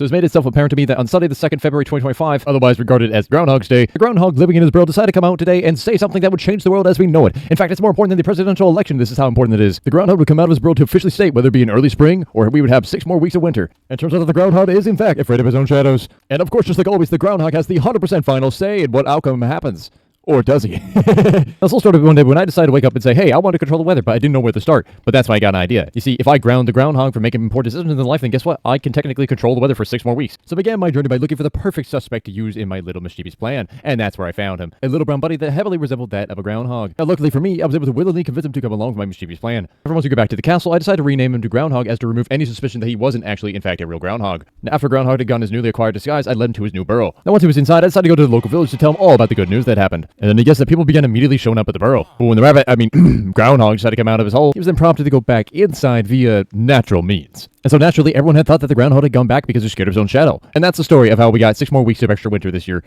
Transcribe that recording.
So it's made itself apparent to me that on Sunday the 2nd February 2025, otherwise regarded as Groundhog's Day, the groundhog living in his burrow decided to come out today and say something that would change the world as we know it. In fact, it's more important than the presidential election. This is how important it is. The groundhog would come out of his burrow to officially state whether it be in early spring or we would have 6 more weeks of winter. And it turns out that the groundhog is in fact afraid of his own shadows. And of course, just like always, the groundhog has the 100% final say in what outcome happens. Or does he? This all started one day when I decided to wake up and say, hey, I want to control the weather, but I didn't know where to start. But that's when I got an idea. You see, if I ground the groundhog for making important decisions in life, then guess what? I can technically control the weather for 6 more weeks. So I began my journey by looking for the perfect suspect to use in my little mischievous plan. And that's where I found him. A little brown buddy that heavily resembled that of a groundhog. Now, luckily for me, I was able to willingly convince him to come along with my mischievous plan. However, once we go back to the castle, I decided to rename him to Groundhog as to remove any suspicion that he wasn't actually, in fact, a real groundhog. Now, after Groundhog had gotten his newly acquired disguise, I led him to his new burrow. Now, once he was inside, I decided to go to the local village to tell him all about the good news that happened. And then I guess that people began immediately showing up at the burrow. But when the groundhog decided to come out of his hole, he was then prompted to go back inside via natural means. And so naturally, everyone had thought that the groundhog had gone back because he was scared of his own shadow. And that's the story of how we got 6 more weeks of extra winter this year.